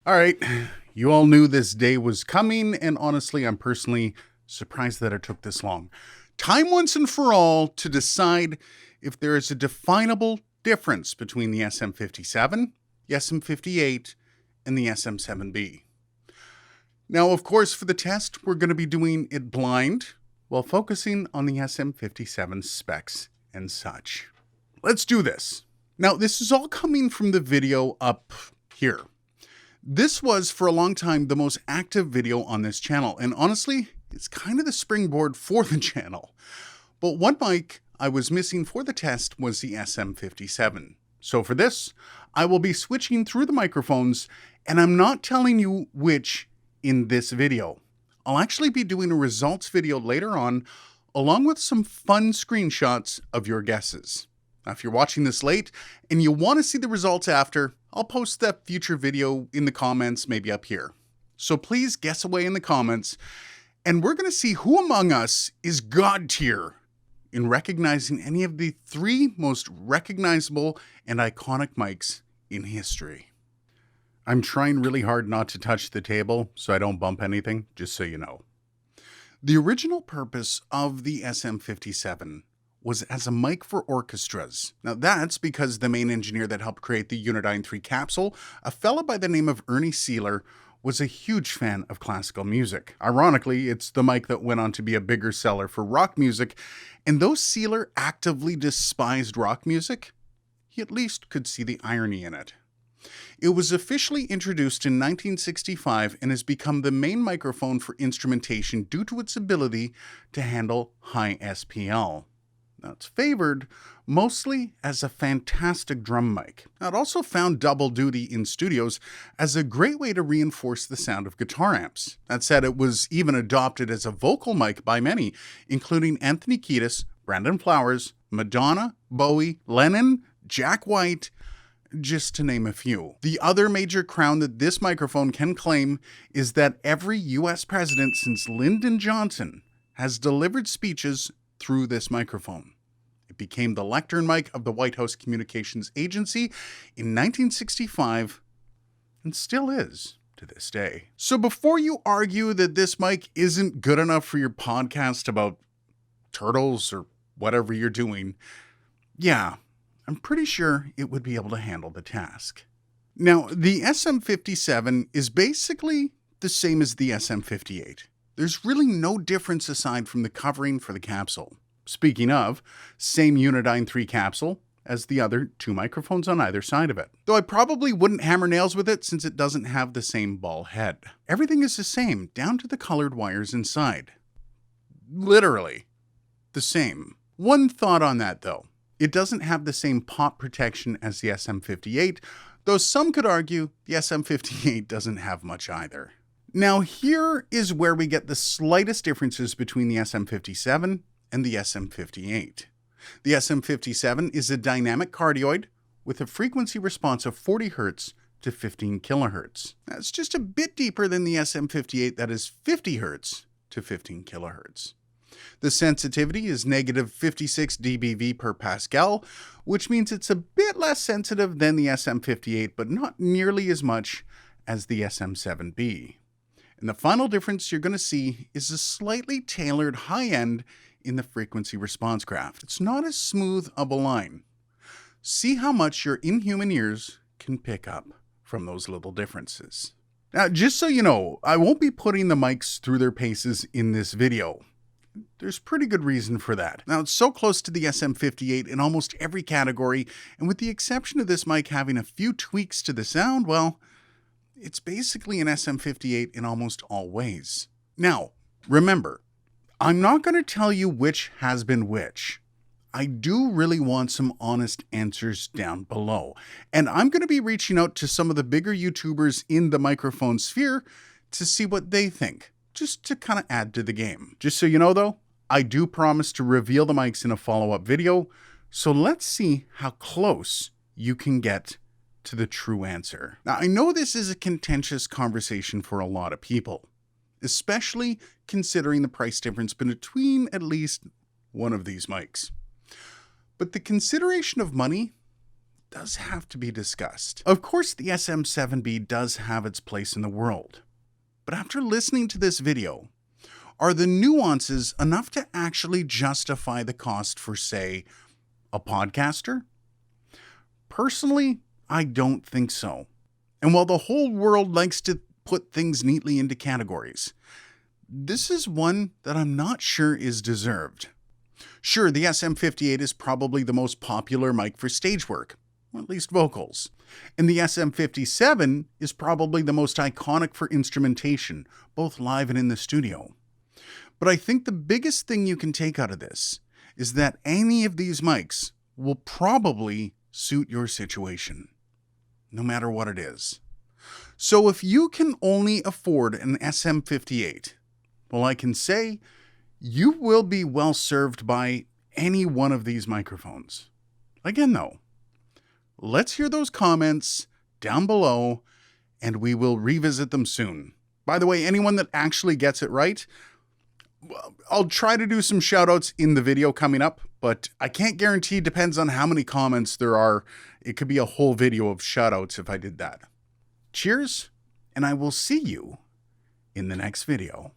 All right, you all knew this day was coming, and honestly, I'm personally surprised that it took this long. Time once and for all to decide if there is a definable difference between the SM57, the SM58, and the SM7B. Now, of course, for the test, we're going to be doing it blind while focusing on the SM57 specs and such. Let's do this. Now, this is all coming from the video up here. This was, for a long time, the most active video on this channel, and honestly, it's kind of the springboard for the channel. But one mic I was missing for the test was the SM57. So for this, I will be switching through the microphones, and I'm not telling you which in this video. I'll actually be doing a results video later on, along with some fun screenshots of your guesses. Now, if you're watching this late and you want to see the results after, I'll post that future video in the comments, maybe up here. So please guess away in the comments, and we're going to see who among us is God tier in recognizing any of the three most recognizable and iconic mics in history. I'm trying really hard not to touch the table so I don't bump anything, just so you know. The original purpose of the SM57 was as a mic for orchestras. Now that's because the main engineer that helped create the Unidyne 3 capsule, a fella by the name of Ernie Seeler, was a huge fan of classical music. Ironically, it's the mic that went on to be a bigger seller for rock music, and though Seeler actively despised rock music, he at least could see the irony in it. It was officially introduced in 1965 and has become the main microphone for instrumentation due to its ability to handle high SPL. Now, it's favored mostly as a fantastic drum mic. Now, it also found double duty in studios as a great way to reinforce the sound of guitar amps. That said, it was even adopted as a vocal mic by many, including Anthony Kiedis, Brandon Flowers, Madonna, Bowie, Lennon, Jack White, just to name a few. The other major crown that this microphone can claim is that every US president since Lyndon Johnson has delivered speeches through this microphone. It became the lectern mic of the White House Communications Agency in 1965 and still is to this day. So before you argue that this mic isn't good enough for your podcast about turtles or whatever you're doing, yeah, I'm pretty sure it would be able to handle the task. Now, the SM57 is basically the same as the SM58. There's really no difference aside from the covering for the capsule. Speaking of, same Unidyne 3 capsule as the other two microphones on either side of it. Though I probably wouldn't hammer nails with it since it doesn't have the same ball head. Everything is the same, down to the colored wires inside. Literally, the same. One thought on that though. It doesn't have the same pop protection as the SM58, though some could argue the SM58 doesn't have much either. Now here is where we get the slightest differences between the SM57 and the SM58. The SM57 is a dynamic cardioid with a frequency response of 40 Hz to 15 kHz. That's just a bit deeper than the SM58 that is 50 Hz to 15 kHz. The sensitivity is negative 56 dBV per Pascal, which means it's a bit less sensitive than the SM58, but not nearly as much as the SM7B. And the final difference you're going to see is a slightly tailored high end in the frequency response graph. It's not as smooth of a line. See how much your inhuman ears can pick up from those little differences. Now, just so you know, I won't be putting the mics through their paces in this video. There's pretty good reason for that. Now, it's so close to the SM58 in almost every category, and with the exception of this mic having a few tweaks to the sound, well, it's basically an SM58 in almost all ways. Now, remember, I'm not going to tell you which has been which. I do really want some honest answers down below. And I'm going to be reaching out to some of the bigger YouTubers in the microphone sphere to see what they think, just to kind of add to the game. Just so you know though, I do promise to reveal the mics in a follow-up video, so let's see how close you can get to the true answer. Now, I know this is a contentious conversation for a lot of people, especially considering the price difference between at least one of these mics. But the consideration of money does have to be discussed. Of course, the SM7B does have its place in the world. But after listening to this video, are the nuances enough to actually justify the cost for, say, a podcaster? Personally, I don't think so. And while the whole world likes to put things neatly into categories, this is one that I'm not sure is deserved. Sure, the SM58 is probably the most popular mic for stage work, or at least vocals. And the SM57 is probably the most iconic for instrumentation, both live and in the studio. But I think the biggest thing you can take out of this is that any of these mics will probably suit your situation, no matter what it is. So if you can only afford an SM58, well, I can say you will be well served by any one of these microphones. Again, though, let's hear those comments down below, and we will revisit them soon. By the way, anyone that actually gets it right, I'll try to do some shoutouts in the video coming up, but I can't guarantee. Depends on how many comments there are. It could be a whole video of shoutouts if I did that. Cheers, and I will see you in the next video.